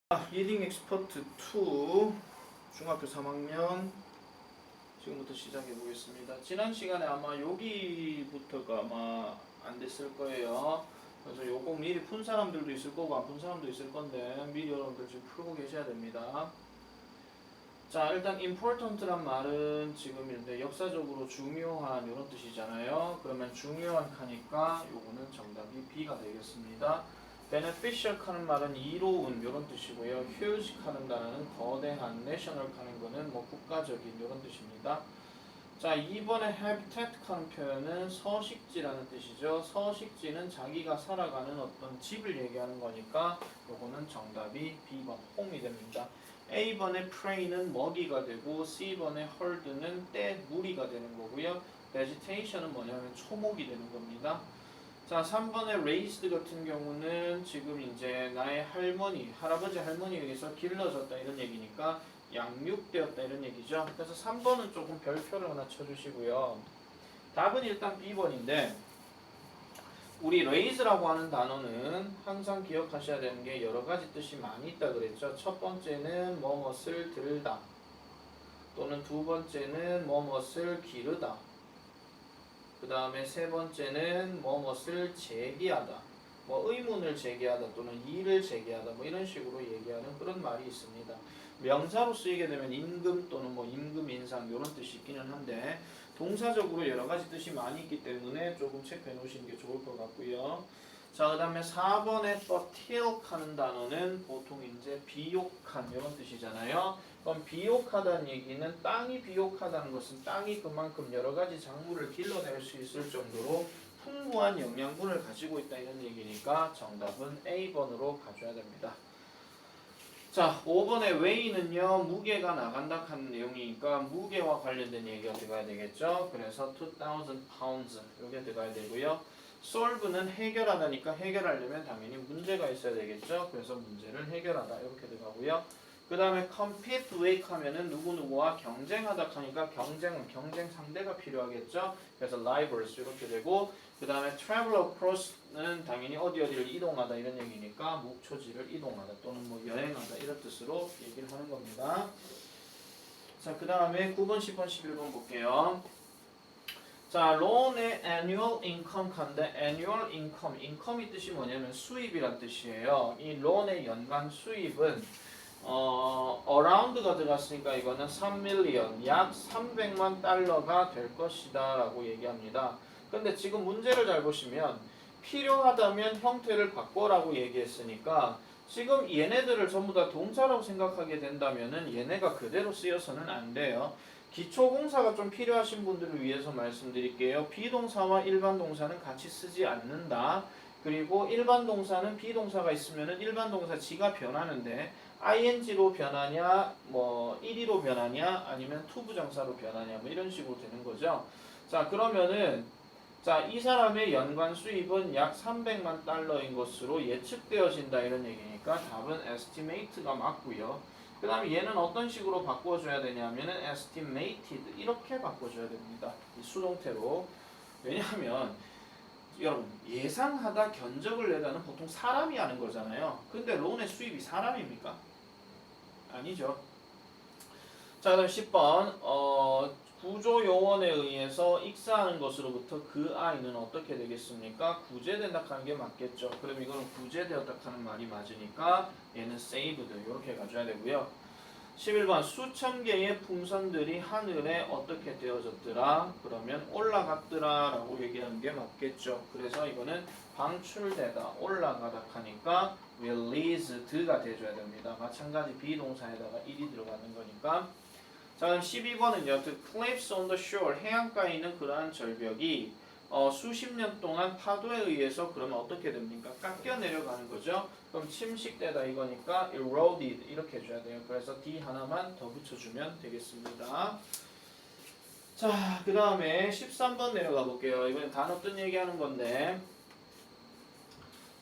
리딩 엑스퍼트 2 중학교 3학년 지금부터 시작해 보겠습니다. 지난 시간에 아마 여기부터가 아마 안 됐을 거예요. 그래서 요거 미리 푼 사람들도 있을 거고 안 푼 사람도 있을 건데 미리 여러분들 지금 풀고 계셔야 됩니다. 자, 일단 important란 말은 지금 이제 역사적으로 중요한 이런 뜻이잖아요. 그러면 중요한 하니까 요거는 정답이 B가 되겠습니다. beneficial 하는 말은 이로운 이런 뜻이고요. huge 하는 단어는 거대한, national 하는 거는 뭐 국가적인 이런 뜻입니다. 자, 2번에 habitat 하는 표현은 서식지라는 뜻이죠. 서식지는 자기가 살아가는 어떤 집을 얘기하는 거니까 요거는 정답이 B번 home이 됩니다. A번의 prey는 먹이가 되고 C번의 herd는 떼, 무리가 되는 거고요. vegetation은 뭐냐면 초목이 되는 겁니다. 자, 3번의 raised 같은 경우는 지금 이제 나의 할머니, 할아버지 할머니에 의해서 길러졌다 이런 얘기니까 양육되었다 이런 얘기죠. 그래서 3번은 조금 별표를 하나 쳐주시고요. 답은 일단 B번인데 우리 raise라고 하는 단어는 항상 기억하셔야 되는 게 여러 가지 뜻이 많이 있다 그랬죠. 첫 번째는 뭐뭇을 들다 또는 두 번째는 뭐뭇을 기르다. 그 다음에 세 번째는 뭐뭇을 제기하다, 뭐 의문을 제기하다 또는 일을 제기하다 뭐 이런 식으로 얘기하는 그런 말이 있습니다. 명사로 쓰이게 되면 임금 또는 뭐 임금 인상 이런 뜻이 있기는 한데 동사적으로 여러 가지 뜻이 많이 있기 때문에 조금 체크해 놓으시는 게 좋을 것 같고요. 자, 그 다음에 4번에 fertile 하는 단어는 보통 이제 비옥한 이런 뜻이잖아요. 그럼 비옥하다는 얘기는 땅이 비옥하다는 것은 땅이 그만큼 여러 가지 작물을 길러낼 수 있을 정도로 풍부한 영양분을 가지고 있다 이런 얘기니까 정답은 A번으로 가줘야 됩니다. 자, 5번의 weigh는요, 무게가 나간다 하는 내용이니까 무게와 관련된 얘기가 들어가야 되겠죠. 그래서 2000 pounds 이게 들어가야 되고요. solve는 해결하다니까 해결하려면 당연히 문제가 있어야 되겠죠. 그래서 문제를 해결하다 이렇게 들어가고요. 그 다음에 compete with 하면은 누구누구와 경쟁하다 하니까 경쟁은 경쟁 상대가 필요하겠죠. 그래서 rivals 이렇게 되고 그 다음에 travel across는 당연히 어디를 이동하다 이런 얘기니까 목초지를 이동하다 또는 뭐 여행하다 이런 뜻으로 얘기를 하는 겁니다. 자, 그 다음에 9번, 10번, 11번 볼게요. 자, loan의 annual income 칸데 annual income이 뜻이 뭐냐면 수입이란 뜻이에요. 이 loan의 연간 수입은 around가 들어갔으니까 이거는 3밀리언, 약 300만 달러가 될 것이다 라고 얘기합니다. 근데 지금 문제를 잘 보시면 필요하다면 형태를 바꿔라고 얘기했으니까 지금 얘네들을 전부 다 동사라고 생각하게 된다면은 얘네가 그대로 쓰여서는 안 돼요. 기초공사가 좀 필요하신 분들을 위해서 말씀드릴게요. 비동사와 일반 동사는 같이 쓰지 않는다. 그리고 일반 동사는 비동사가 있으면은 일반 동사 지가 변하는데 ing로 변하냐, 뭐 1위로 변하냐, 아니면 투부정사로 변하냐, 뭐 이런 식으로 되는 거죠. 자, 그러면은 자, 이 사람의 연간 수입은 약 300만 달러인 것으로 예측되어진다 이런 얘기니까 답은 estimate가 맞고요. 그 다음에 얘는 어떤 식으로 바꿔줘야 되냐면은 estimated 이렇게 바꿔줘야 됩니다. 이 수동태로. 왜냐하면 여러분 예상하다 견적을 내다는 보통 사람이 하는 거잖아요. 근데 론의 수입이 사람입니까? 아니죠. 자, 그 다음 10번 구조요원에 의해서 익사하는 것으로부터 그 아이는 어떻게 되겠습니까? 구제된다 하는 게 맞겠죠. 그럼 이거는 구제되었다 하는 말이 맞으니까 얘는 saved 이렇게 가져야 되고요. 11번 수천 개의 풍선들이 하늘에 어떻게 되어졌더라? 그러면 올라갔더라 라고 얘기하는 게 맞겠죠. 그래서 이거는 방출되다, 올라가다 하니까 released가 돼줘야 됩니다. 마찬가지 비동사에다가 일이 들어가는 거니까. 자, 그럼 12번은요. The cliffs on the shore, 해안가에 있는 그러한 절벽이 수십 년 동안 파도에 의해서 그러면 어떻게 됩니까? 깎여 내려가는 거죠. 그럼 침식되다 이거니까 eroded 이렇게 해줘야 돼요. 그래서 D 하나만 더 붙여주면 되겠습니다. 자, 그 다음에 13번 내려가 볼게요. 이번엔 단어 뜬 얘기하는 건데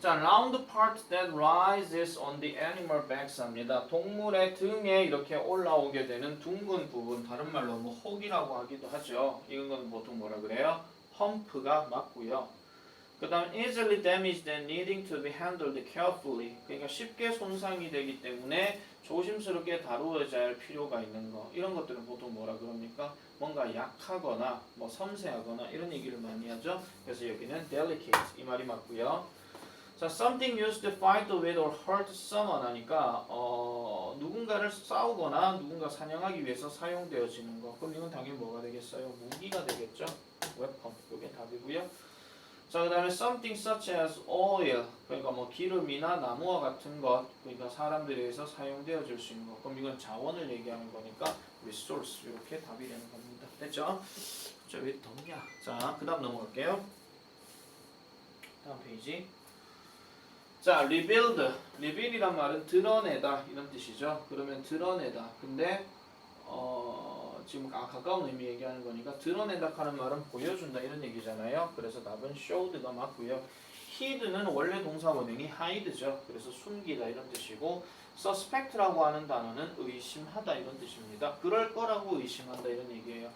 자, round part that rises on the animal backs 합니다. 동물의 등에 이렇게 올라오게 되는 둥근 부분, 다른 말로 혹이라고 하기도 하죠. 이건 보통 뭐라 그래요? 험프가 맞고요. 그 다음 easily damaged and needing to be handled carefully. 그러니까 쉽게 손상이 되기 때문에 조심스럽게 다루어야 할 필요가 있는 거. 이런 것들은 보통 뭐라 그럽니까? 뭔가 약하거나 뭐 섬세하거나 이런 얘기를 많이 하죠. 그래서 여기는 delicate 이 말이 맞고요. 자, something used to fight with or hurt someone 하니까 누군가를 싸우거나 누군가 사냥하기 위해서 사용되어지는 거. 그럼 이건 당연히 뭐가 되겠어요? 무기가 되겠죠. weapon. 이게 답이고요. 자, 그 다음에 something such as oil. 그러니까 뭐 기름이나 나무와 같은 것. 그러니까 사람들에 의해서 사용되어질 수 있는 거. 그럼 이건 자원을 얘기하는 거니까 resource. 이렇게 답이 되는 겁니다. 됐죠? 자, 왜 덥냐? 자, 그 다음 넘어갈게요. 다음 페이지. 자, rebuild. reveal이란 말은 드러내다 이런 뜻이죠. 그러면 드러내다. 근데 지금 가까운 의미 얘기하는 거니까 드러낸다 하는 말은 보여준다 이런 얘기잖아요. 그래서 답은 showed가 맞고요. hid는 원래 동사 원형이 hide죠. 그래서 숨기다 이런 뜻이고 suspect라고 하는 단어는 의심하다 이런 뜻입니다. 그럴 거라고 의심한다 이런 얘기예요.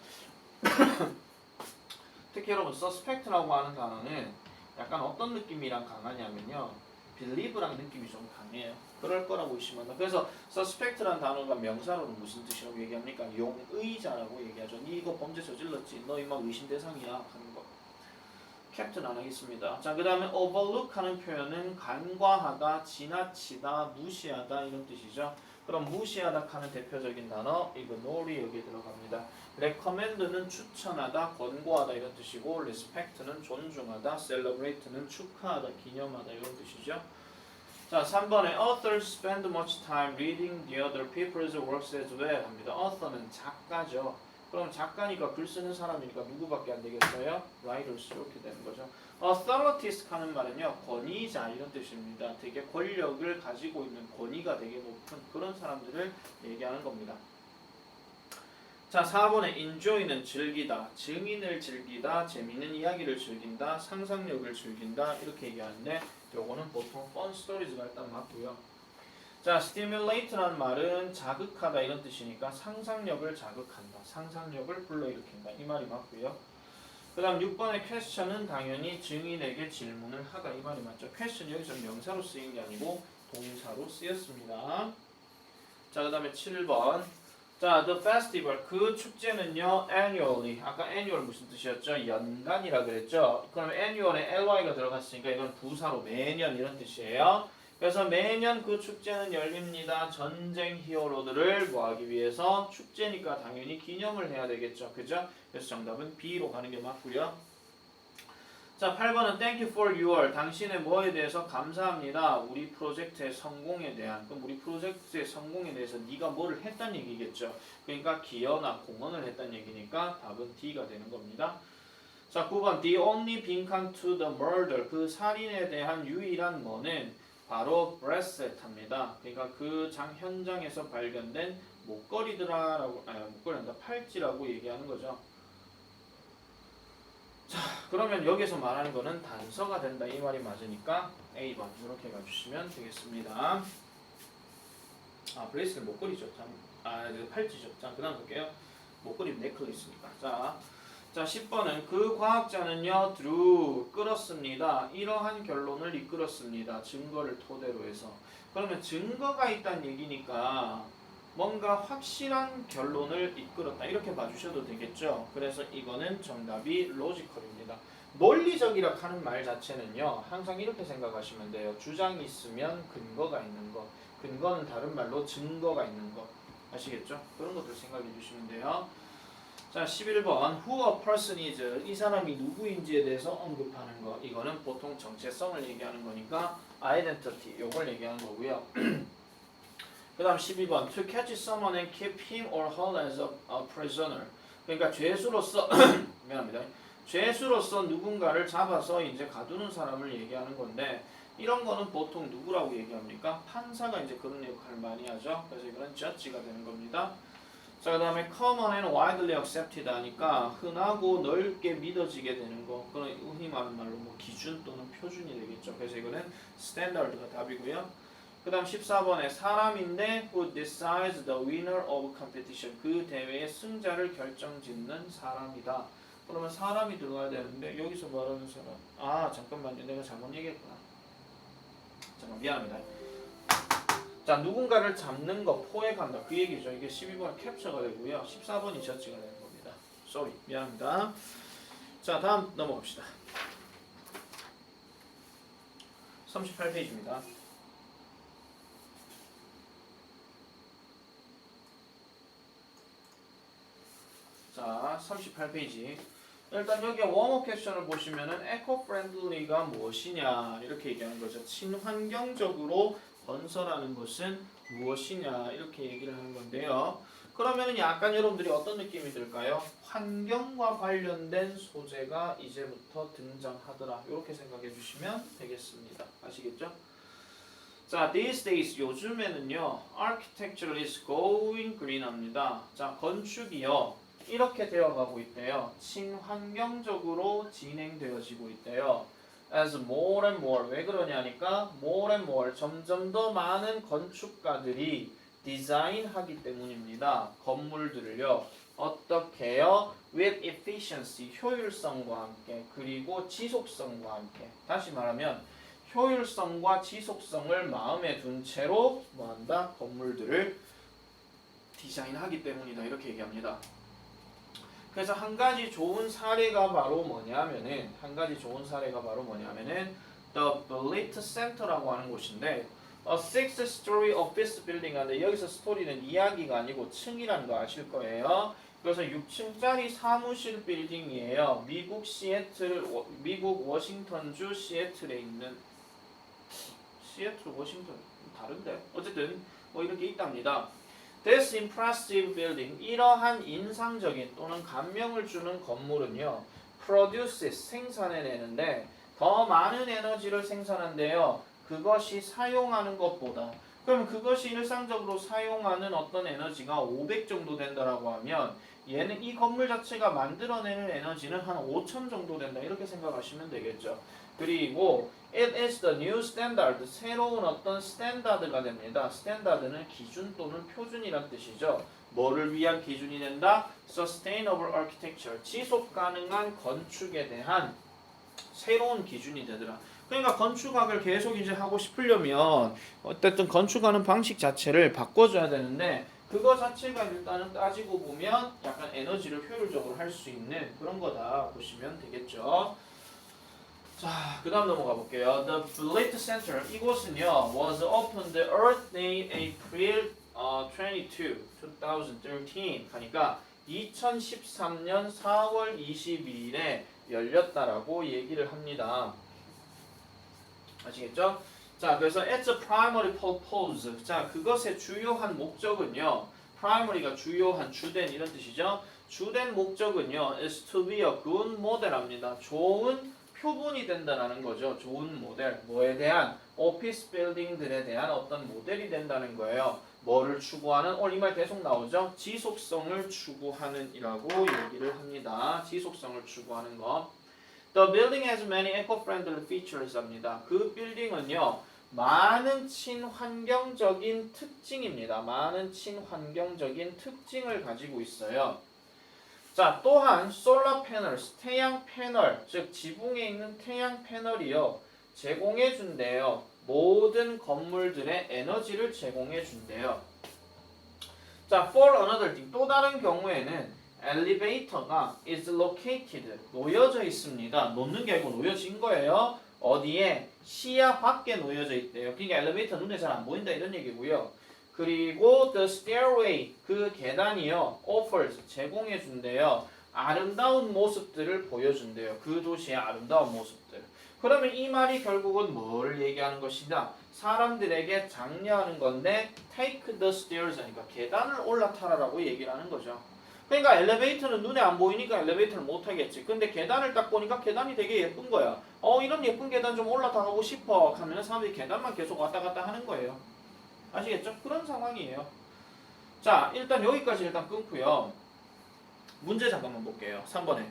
특히 여러분 suspect라고 하는 단어는 약간 어떤 느낌이랑 강하냐면요. believe랑 느낌이 좀 강해요. 그럴 거라고 의심한다. 그래서 suspect라는 단어가 명사로는 무슨 뜻이라고 얘기합니까? 용의자라고 얘기하죠. 니 이거 범죄 저질렀지. 너 이만 의심 대상이야 하는 거. 캡틴 안 하겠습니다. 자, 그 다음에 overlook 하는 표현은 간과하다, 지나치다, 무시하다 이런 뜻이죠. 그럼 무시하다 하는 대표적인 단어 ignore이 여기에 들어갑니다. recommend는 추천하다, 권고하다 이런 뜻이고 respect는 존중하다, celebrate는 축하하다, 기념하다 이런 뜻이죠. 자, 3번에 authors spend much time reading the other people's works as well 합니다. author는 작가죠. 그럼 작가니까 글 쓰는 사람이니까 누구밖에 안 되겠어요? writers 이렇게 되는 거죠. authorities 하는 말은요 권위자 이런 뜻입니다. 되게 권력을 가지고 있는 권위가 되게 높은 그런 사람들을 얘기하는 겁니다. 자, 4번에 enjoy는 즐기다, 증인을 즐기다, 재미있는 이야기를 즐긴다, 상상력을 즐긴다 이렇게 얘기하는데 요거는 보통 fun stories가 일단 맞고요. 자, stimulate라는 말은 자극하다 이런 뜻이니까 상상력을 자극한다, 상상력을 불러일으킨다 이 말이 맞고요. 그 다음 6번의 question은 당연히 증인에게 질문을 하다 이 말이 맞죠. question 여기서 명사로 쓰인 게 아니고 동사로 쓰였습니다. 자, 그 다음에 7번 자, the festival 그 축제는요 annually 아까 annual 무슨 뜻이었죠? 연간이라 그랬죠. 그럼 annual에 ly가 들어갔으니까 이건 부사로 매년 이런 뜻이에요. 그래서 매년 그 축제는 열립니다. 전쟁 히어로들을 뭐하기 위해서 축제니까 당연히 기념을 해야 되겠죠. 그죠? 그래서 정답은 B로 가는 게 맞고요. 자, 8번은 Thank you for your 당신의 뭐에 대해서 감사합니다. 우리 프로젝트의 성공에 대한 그럼 우리 프로젝트의 성공에 대해서 네가 뭐를 했다는 얘기겠죠. 그러니까 기여나 공헌을 했다는 얘기니까 답은 D가 되는 겁니다. 자, 9번 The only 빈칸 to the murder 그 살인에 대한 유일한 뭐는 바로 bracelet입니다. 그러니까 그 현장에서 발견된 목걸이라고 목걸이란다 팔찌라고 얘기하는 거죠. 자, 그러면 여기서 말하는 거는 단서가 된다 이 말이 맞으니까 A번 이렇게 가주시면 되겠습니다. 브레이슬 목걸이죠. 팔찌죠. 자, 그다음 볼게요. 목걸이 넥클리스니까. 자, 10번은 그 과학자는요 drew 끌었습니다. 이러한 결론을 이끌었습니다. 증거를 토대로 해서. 그러면 증거가 있다는 얘기니까 뭔가 확실한 결론을 이끌었다 이렇게 봐주셔도 되겠죠. 그래서 이거는 정답이 로지컬입니다. 논리적이라 하는 말 자체는요 항상 이렇게 생각하시면 돼요. 주장이 있으면 근거가 있는 거. 근거는 다른 말로 증거가 있는 거. 아시겠죠? 그런 것들 생각해 주시면 돼요. 자, 11번 who a person is 이 사람이 누구인지에 대해서 언급하는 거. 이거는 보통 정체성을 얘기하는 거니까 identity 요걸 얘기하는 거고요. 그 다음 12번 to catch someone and keep him or her as a prisoner 그러니까 죄수로서 미안합니다. 죄수로서 누군가를 잡아서 이제 가두는 사람을 얘기하는 건데 이런 거는 보통 누구라고 얘기합니까? 판사가 이제 그런 역할을 많이 하죠. 그래서 이거는 judge가 되는 겁니다. 자, 그 다음에 common and widely accepted 하니까 흔하고 넓게 믿어지게 되는 거. 그런 흔히 말하는 말로 뭐 기준 또는 표준이 되겠죠. 그래서 이거는 standard가 답이고요. 그 다음 14번에 사람인데 who decides the winner of competition 그 대회의 승자를 결정짓는 사람이다. 그러면 사람이 들어가야 되는데 여기서 말하는 사람 아 잠깐만요 내가 잘못 얘기했구나. 잠깐 미안합니다. 자 누군가를 잡는 거 포획한다 그 얘기죠. 이게 12번은 캡처가 되고요. 14번이 저지가 되는 겁니다. sorry 미안합니다. 자 다음 넘어갑시다. 38페이지입니다. 자 38페이지 일단 여기 웜업 퀘션을 보시면은 에코 프렌들리가 무엇이냐 이렇게 얘기하는 거죠. 친환경적으로 건설하는 것은 무엇이냐 이렇게 얘기를 하는 건데요. 그러면은 약간 여러분들이 어떤 느낌이 들까요? 환경과 관련된 소재가 이제부터 등장하더라 이렇게 생각해 주시면 되겠습니다. 아시겠죠? 자, these days 요즘에는요 architecture is going green 합니다. 자, 건축이요 이렇게 되어가고 있대요. 친환경적으로 진행되어지고 있대요. As more and more 왜 그러냐니까 more and more 점점 더 많은 건축가들이 디자인하기 때문입니다. 건물들을요 어떻게요? With efficiency 효율성과 함께 그리고 지속성과 함께 다시 말하면 효율성과 지속성을 마음에 둔 채로 뭐한다? 건물들을 디자인하기 때문이다 이렇게 얘기합니다. 그래서 한 가지 좋은 사례가 바로 뭐냐면은 The Belite Center라고 하는 곳인데 A 6-story office building 하는데 여기서 스토리는 이야기가 아니고 층이라는 거 아실 거예요. 그래서 6층짜리 사무실 빌딩이에요. 미국 워싱턴주 시애틀에 있는 시애틀 워싱턴 다른데 어쨌든 뭐 이렇게 있답니다. This impressive building 이러한 인상적인 또는 감명을 주는 건물은요 produces 생산해내는데 더 많은 에너지를 생산한대요. 그것이 사용하는 것보다 그럼 그것이 일상적으로 사용하는 어떤 에너지가 500 정도 된다라고 하면 얘는 이 건물 자체가 만들어내는 에너지는 한 5,000 정도 된다 이렇게 생각하시면 되겠죠. 그리고 It is the new standard 새로운 어떤 스탠다드가 됩니다. 스탠다드는 기준 또는 표준이란 뜻이죠. 뭐를 위한 기준이 된다? Sustainable architecture 지속 가능한 건축에 대한 새로운 기준이 되더라. 그러니까 건축학을 계속 이제 하고 싶으려면 어쨌든 건축하는 방식 자체를 바꿔줘야 되는데 그거 자체가 일단은 따지고 보면 약간 에너지를 효율적으로 할 수 있는 그런 거다 보시면 되겠죠. 자, 그 다음 넘어가 볼게요. The Belite Center 이곳은요 was opened Earth Day April 22, 2013 하니까 2013년 4월 22일에 열렸다라고 얘기를 합니다. 아시겠죠? 자, 그래서 it's a primary purpose. 자, 그것의 주요한 목적은요. primary가 주요한, 주된 이런 뜻이죠. 주된 목적은요. is to be a good model합니다. 좋은 표본이 된다는 거죠. 좋은 모델. 뭐에 대한? 오피스 빌딩들에 대한 어떤 모델이 된다는 거예요. 뭐를 추구하는? 오늘 이 말 계속 나오죠. 지속성을 추구하는 이라고 얘기를 합니다. 지속성을 추구하는 거. The building has many eco-friendly features 합니다. 그 빌딩은요. 많은 친환경적인 특징입니다. 많은 친환경적인 특징을 가지고 있어요. 자, 또한 솔라 패널, 태양 패널, 즉 지붕에 있는 태양 패널이요. 제공해 준대요. 모든 건물들의 에너지를 제공해 준대요. 자, for another thing, 또 다른 경우에는 엘리베이터가 is located, 놓여져 있습니다. 놓는 게 아니고 놓여진 거예요. 어디에? 시야 밖에 놓여져 있대요. 그러니까 엘리베이터 눈에 잘 안 보인다 이런 얘기고요. 그리고 the stairway, 그 계단이요. offers, 제공해 준대요. 아름다운 모습들을 보여준대요. 그 도시의 아름다운 모습들. 그러면 이 말이 결국은 뭘 얘기하는 것이냐? 사람들에게 장려하는 건데 take the stairs 하니까 계단을 올라타라라고 얘기를 하는 거죠. 그러니까 엘리베이터는 눈에 안 보이니까 엘리베이터를 못 타겠지. 근데 계단을 딱 보니까 계단이 되게 예쁜 거야. 이런 예쁜 계단 좀 올라타고 싶어 하면 사람들이 계단만 계속 왔다 갔다 하는 거예요. 아시겠죠? 그런 상황이에요. 자, 일단 여기까지 일단 끊고요. 문제 잠깐만 볼게요. 3번에.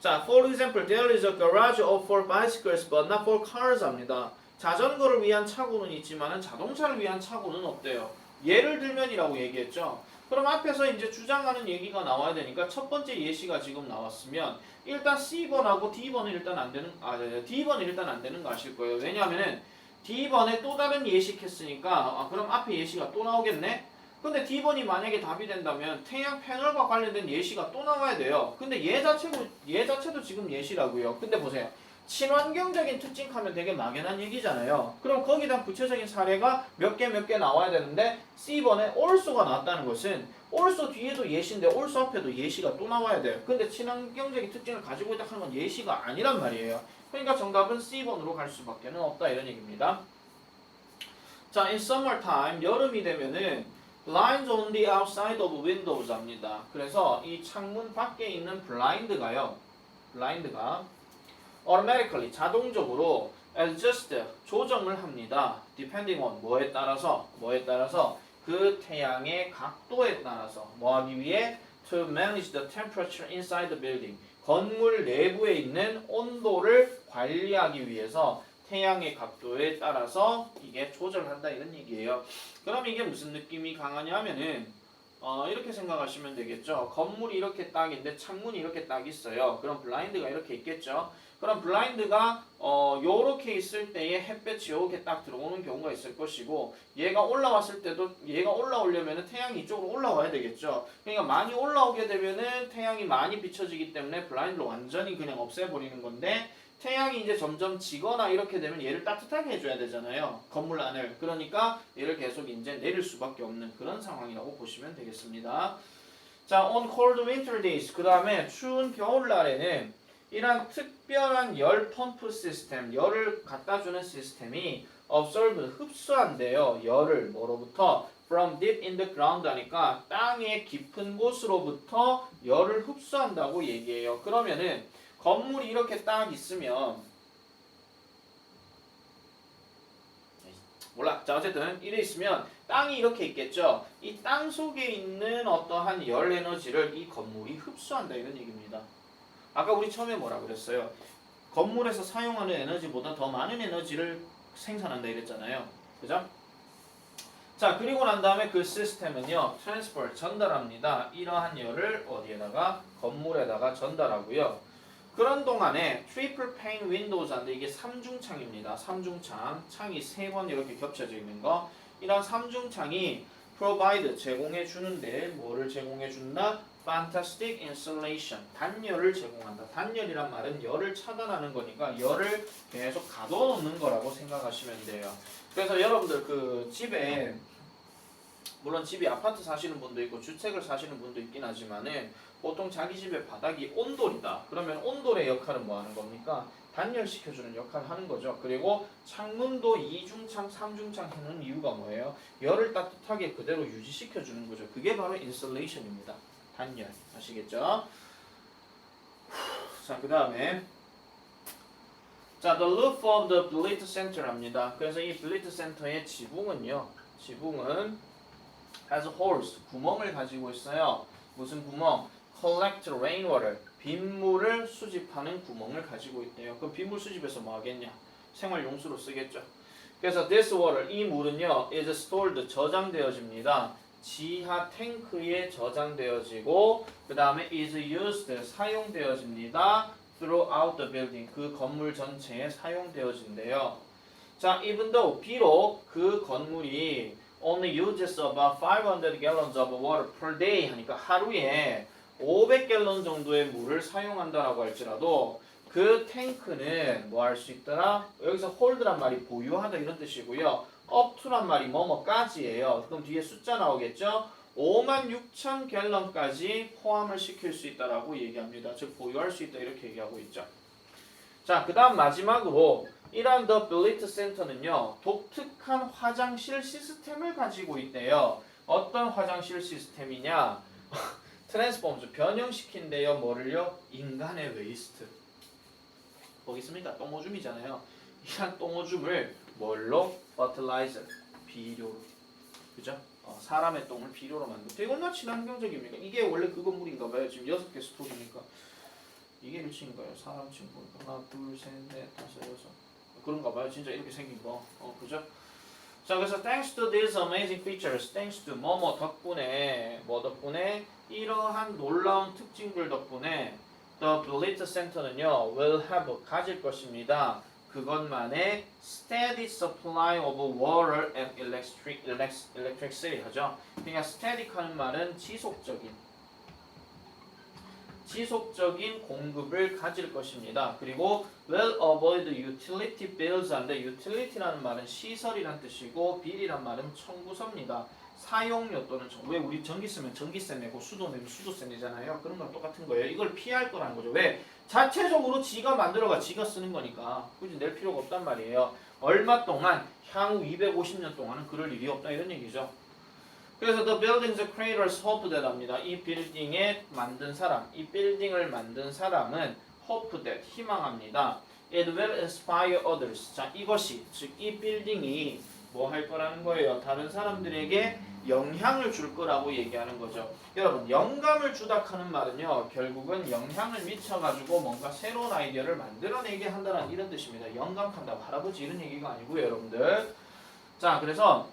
자, for example, there is a garage for bicycles but not for cars 합니다. 자전거를 위한 차고는 있지만 자동차를 위한 차고는 없대요. 예를 들면이라고 얘기했죠. 그럼 앞에서 이제 주장하는 얘기가 나와야 되니까 첫 번째 예시가 지금 나왔으면 일단 C번하고 D번은 일단 안 되는 D번은 일단 안 되는 거 아실 거예요. 왜냐하면은 D번에 또 다른 예시했으니까 그럼 앞에 예시가 또 나오겠네. 근데 D번이 만약에 답이 된다면 태양 패널과 관련된 예시가 또 나와야 돼요. 근데 얘 자체도 지금 예시라고요. 근데 보세요. 친환경적인 특징 하면 되게 막연한 얘기잖아요. 그럼 거기다 구체적인 사례가 몇 개 나와야 되는데 C번에 also가 나왔다는 것은 also 뒤에도 예시인데 also 앞에도 예시가 또 나와야 돼요. 근데 친환경적인 특징을 가지고 있다 하는 건 예시가 아니란 말이에요. 그러니까 정답은 C번으로 갈 수밖에 없다 이런 얘기입니다. 자, in summertime 여름이 되면은 blinds on the outside of windows 합니다. 그래서 이 창문 밖에 있는 블라인드가 automatically 자동적으로 adjust 조정을 합니다. depending on 뭐에 따라서 그 태양의 각도에 따라서 뭐 하기 위해 to manage the temperature inside the building 건물 내부에 있는 온도를 관리하기 위해서 태양의 각도에 따라서 이게 조절한다 이런 얘기예요. 그럼 이게 무슨 느낌이 강하냐면은 이렇게 생각하시면 되겠죠. 건물이 이렇게 딱 있는데 창문이 이렇게 딱 있어요. 그럼 블라인드가 이렇게 있겠죠. 그럼 블라인드가 요렇게 있을 때에 햇볕이 요렇게 딱 들어오는 경우가 있을 것이고 얘가 올라왔을 때도 얘가 올라오려면 태양이 이쪽으로 올라와야 되겠죠. 그러니까 많이 올라오게 되면은 태양이 많이 비춰지기 때문에 블라인드를 완전히 그냥 없애버리는 건데 태양이 이제 점점 지거나 이렇게 되면 얘를 따뜻하게 해줘야 되잖아요. 건물 안을. 그러니까 얘를 계속 이제 내릴 수밖에 없는 그런 상황이라고 보시면 되겠습니다. 자, on cold winter days 그 다음에 추운 겨울날에는 이런 특별한 열 펌프 시스템, 열을 갖다주는 시스템이 absorb 흡수한대요. 열을 뭐로부터? from deep in the ground 하니까 땅의 깊은 곳으로부터 열을 흡수한다고 얘기해요. 그러면은 건물이 이렇게 딱 있으면 몰라. 자, 어쨌든 이래 있으면 땅이 이렇게 있겠죠. 이 땅 속에 있는 어떠한 열 에너지를 이 건물이 흡수한다 이런 얘기입니다. 아까 우리 처음에 뭐라 그랬어요? 건물에서 사용하는 에너지보다 더 많은 에너지를 생산한다 이랬잖아요. 그죠? 자, 그리고 난 다음에 그 시스템은요. 트랜스퍼 전달합니다. 이러한 열을 어디에다가? 건물에다가 전달하고요. 그런 동안에 트리플 페인 윈도우즈인데 이게 삼중창입니다. 삼중창. 창이 3번 이렇게 겹쳐져 있는 거. 이런 삼중창이 provide 제공해 주는데 뭐를 제공해 준다? Fantastic insulation. 단열을 제공한다. 단열이란 말은 열을 차단하는 거니까 열을 계속 가둬놓는 거라고 생각하시면 돼요. 그래서 여러분들 그 집에 물론 집이 아파트 사시는 분도 있고 주택을 사시는 분도 있긴 하지만은 보통 자기 집의 바닥이 온돌이다. 그러면 온돌의 역할은 뭐 하는 겁니까? 단열시켜주는 역할을 하는 거죠. 그리고 창문도 2중창, 3중창 해놓은 이유가 뭐예요? 열을 따뜻하게 그대로 유지시켜주는 거죠. 그게 바로 인슐레이션입니다. 단열. 아시겠죠? 자, 그 다음에 자, the roof of the Blitz Center 합니다. 그래서 이 Blitz Center의 지붕은요. 지붕은 has holes, 구멍을 가지고 있어요. 무슨 구멍? collect rainwater, 빗물을 수집하는 구멍을 가지고 있대요. 그럼 빗물 수집해서 뭐 하겠냐? 생활용수로 쓰겠죠. 그래서 this water, 이 물은요, is stored, 저장되어집니다. 지하 탱크에 저장되어지고 그 다음에 is used, 사용되어집니다. throughout the building, 그 건물 전체에 사용되어진대요. 자, even though, 비록 그 건물이 only uses about 500 gallons of water per day 하니까 하루에 500갤런 정도의 물을 사용한다라고 할지라도 그 탱크는 뭐 할 수 있더라? 여기서 hold란 말이 보유하다 이런 뜻이고요. up to란 말이 뭐뭐까지예요. 그럼 뒤에 숫자 나오겠죠? 56,000 갤런까지 포함을 시킬 수 있다라고 얘기합니다. 즉 보유할 수 있다 이렇게 얘기하고 있죠. 자, 그 다음 마지막으로 이러한 The Blitz Center는요. 독특한 화장실 시스템을 가지고 있대요. 어떤 화장실 시스템이냐? 트랜스폼즈 변형시킨대요. 뭐를요? 인간의 웨이스트. 거기 있습니다. 똥오줌이잖아요. 이런 똥오줌을 뭘로? Fertilizer. 비료로. 그죠? 사람의 똥을 비료로 만들고 되게 얼마나 친환경적입니까? 이게 원래 그 건물인가 봐요. 지금 6개 스토리니까. 이게 1층인가요? 사람 층 보니까 하나, 둘, 셋, 넷, 다섯, 여섯. 그런가 봐요. 진짜 이렇게 생긴 거. 그죠? 자, 그래서 thanks to these amazing features, thanks to 뭐뭐 덕분에 뭐 덕분에 이러한 놀라운 특징들 덕분에 the Blitz Center는요 will have 가질 것입니다. 그것만의 steady supply of water and electricity 하죠. 그러니까 static 하는 말은 지속적인 공급을 가질 것입니다. 그리고 will avoid utility bills 한데 utility라는 말은 시설이란 뜻이고 bill이란 말은 청구서입니다. 사용료 또는 왜 우리 전기 쓰면 전기세 내고 수도 내면 수도세 내잖아요. 그런 거랑 똑같은 거예요. 이걸 피할 거라는 거죠. 왜? 자체적으로 지가 만들어가 지가 쓰는 거니까 굳이 낼 필요가 없단 말이에요. 얼마 동안 향후 250년 동안은 그럴 일이 없다 이런 얘기죠. 그래서 the building's creators hope that 합니다. 이 빌딩을 만든 사람은 hope that 희망합니다. It will inspire others. 자, 이것이 즉 이 빌딩이 뭐 할 거라는 거예요. 다른 사람들에게 영향을 줄 거라고 얘기하는 거죠. 여러분, 영감을 주다 하는 말은요. 결국은 영향을 미쳐가지고 뭔가 새로운 아이디어를 만들어내게 한다는 이런 뜻입니다. 영감한다고 할아버지 이런 얘기가 아니고요, 여러분들. 자, 그래서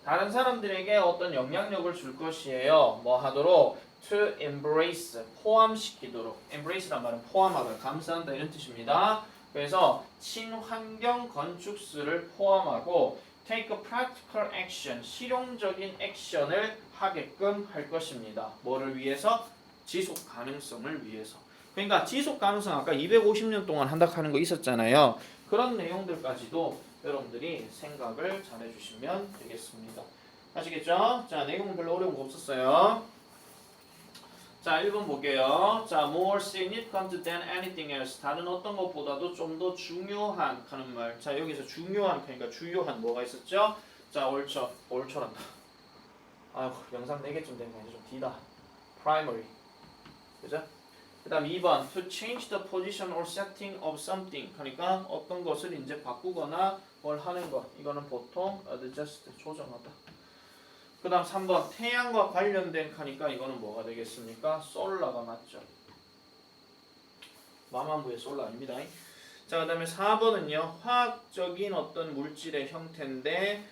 다른 사람들에게 어떤 영향력을 줄 것이에요. 뭐 하도록 to embrace 포함시키도록. embrace란 말은 포함하다, 감싸한다 이런 뜻입니다. 그래서 친환경 건축술을 포함하고 take a practical action 실용적인 액션을 하게끔 할 것입니다. 뭐를 위해서? 지속 가능성을 위해서. 그러니까 지속 가능성 아까 250년 동안 한다 하는 거 있었잖아요. 그런 내용들까지도 여러분들이 생각을 잘 해주시면 되겠습니다. 아시겠죠? 자, 내용은 별로 어려운 거 없었어요. 자, 1번 볼게요. 자, more significant than anything else. 다른 어떤 것보다도 좀 더 중요한 하는 말. 자, 여기서 중요한 그러니까 주요한 뭐가 있었죠? 자, 올초란다. 아유, 영상 4개쯤 되면 이제 좀 뒤다. primary. 그죠? 그 다음 2번 to change the position or setting of something. 그러니까 어떤 것을 이제 바꾸거나 뭘 하는 것. 이거는 보통 adjust, 조정하다. 그 다음 3번 태양과 관련된 하니까 이거는 뭐가 되겠습니까? 솔라가 맞죠. 마만부의 솔라 아닙니다. 자, 그 다음에 4번은요. 화학적인 어떤 물질의 형태인데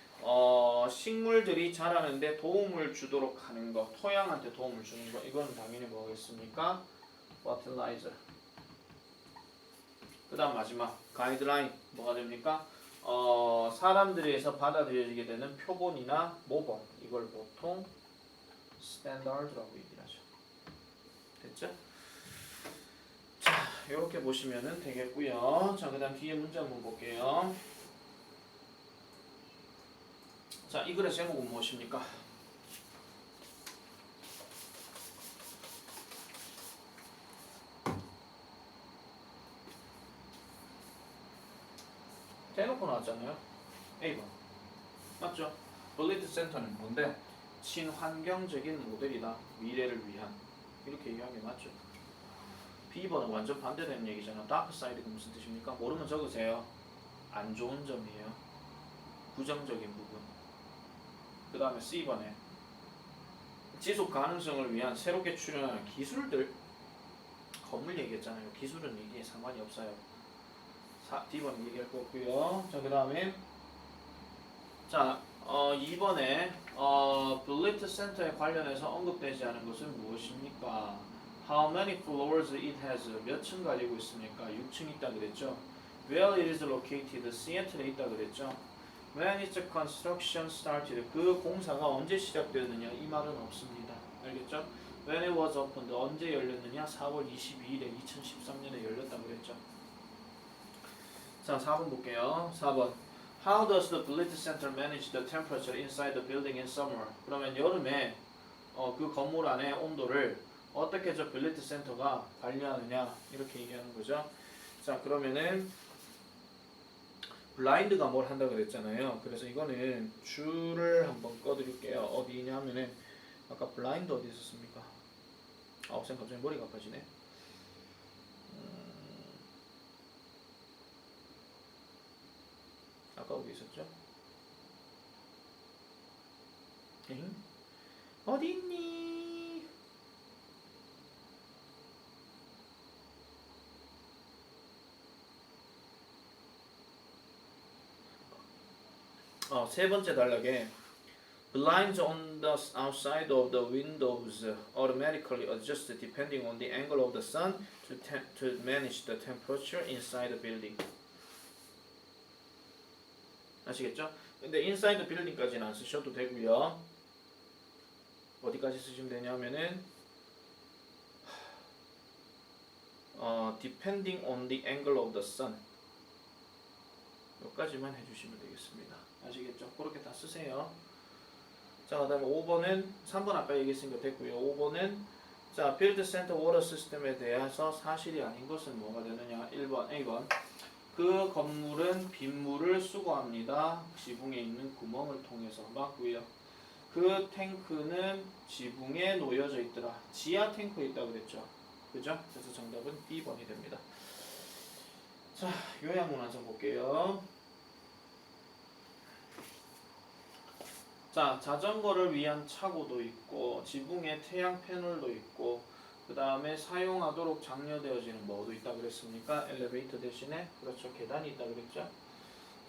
식물들이 자라는데 도움을 주도록 하는 거. 토양한테 도움을 주는 거. 이거는 당연히 뭐겠습니까? fertilizer. 그 다음 마지막 가이드라인 뭐가 됩니까? 사람들에서 받아들여지게 되는 표본이나 모범 이걸 보통 스탠다드라고 얘기를 하죠. 됐죠? 자, 이렇게 보시면은 되겠고요. 자, 그다음 뒤에 문제 한번 볼게요. 자, 이 글의 제목은 무엇입니까? 대놓고 나왔잖아요. A번 맞죠? Blitz Center는 뭔데? 친환경적인 모델이다. 미래를 위한 이렇게 얘기한 게 맞죠? B번은 완전 반대되는 얘기잖아. Dark Side가 무슨 뜻입니까? 모르면 적으세요. 안 좋은 점이에요. 부정적인 부분. 그 다음에 C번에 지속 가능성을 위한 새롭게 출현하는 기술들. 건물 얘기했잖아요. 기술은 얘기에 상관이 없어요. D번 얘기할 거고요. 자, 그 다음에 자, 2번에 Blitz Center에 관련해서 언급되지 않은 것은 무엇입니까? How many floors it has? 몇 층 가지고 있습니까? 6층 있다 그랬죠. Where it is located? 시애틀에 있다 그랬죠. When its construction started? 그 공사가 언제 시작되었느냐? 이 말은 없습니다. 알겠죠? When it was opened? 언제 열렸느냐? 4월 22일에 2013년에 열렸다 그랬죠. 자, 4번 볼게요. 4번. How does the Blitz Center manage the temperature inside the building in summer? 그러면 여름에 그 건물 안의 온도를 어떻게 저 Blitz Center가 관리하느냐 이렇게 얘기하는 거죠. 자, 그러면은 블라인드가 뭘 한다 그랬잖아요. 그래서 이거는 줄을 한번 꺼드릴게요. 어디 있냐면은 아까 블라인드 어디 있었습니까? 쌤 갑자기 머리가 아파지네. 아까 어디 있었죠? 엥? 어디 있니? 세 번째 단락에 blinds on the outside of the windows automatically adjust depending on the angle of the sun to manage the temperature inside the building. 아시겠죠? 근데 inside the building까지는 안 쓰셔도 되고요. 어디까지 쓰시면 되냐면은 depending on the angle of the sun 여기까지만 해주시면 되겠습니다. 아시겠죠? 그렇게 다 쓰세요. 자, 그 다음에 5번은 3번 아까 얘기했으니까 됐고요. 5번은 자, build center water system에 대해서 사실이 아닌 것은 뭐가 되느냐? 1번, A번. 그 건물은 빗물을 수거합니다. 지붕에 있는 구멍을 통해서 맞고요. 그 탱크는 지붕에 놓여져 있더라. 지하 탱크에 있다고 그랬죠. 그죠? 그래서 정답은 B번이 됩니다. 자, 요약문 완성 볼게요. 자, 자전거를 위한 차고도 있고 지붕에 태양 패널도 있고 그 다음에 사용하도록 장려되어지는 뭐도 있다 그랬습니까? 엘리베이터 대신에 그렇죠, 계단이 있다 그랬죠.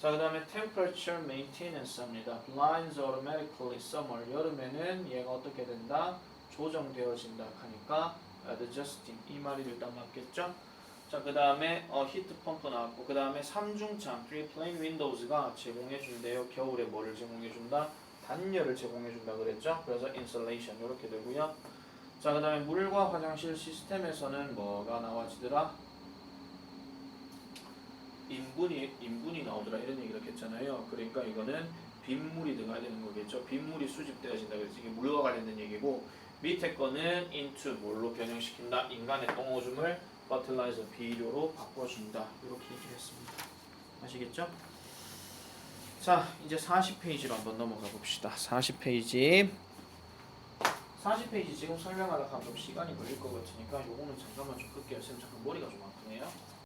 자, 그 다음에 temperature maintenance 합니다. blinds automatically summer 여름에는 얘가 어떻게 된다? 조정되어진다 하니까 adjusting 이 말이 일단 맞겠죠. 자, 그 다음에 히트 펌프 나왔고 그 다음에 삼중창 three plain windows가 제공해준대요. 겨울에 뭐를 제공해준다? 단열을 제공해준다 그랬죠. 그래서 insulation 이렇게 되고요. 자, 그 다음에 물과 화장실 시스템에서는 뭐가 나와지더라? 인분이 나오더라 이런 얘기를 했잖아요. 그러니까 이거는 빗물이 들어가야 되는 거겠죠. 빗물이 수집되어진다 그래서 이게 물과 관련된 얘기고 밑에 거는 into 뭘로 변형시킨다? 인간의 똥오줌을 fertilizer 비료로 바꿔준다 이렇게 얘기를 했습니다. 아시겠죠? 자, 이제 40페이지로 한번 넘어가 봅시다. 40페이지 지금 설명하다 가면 좀 시간이 걸릴 것 같으니까 요거는 잠깐만 좀 끌게요. 지금 잠깐 머리가 좀 아프네요.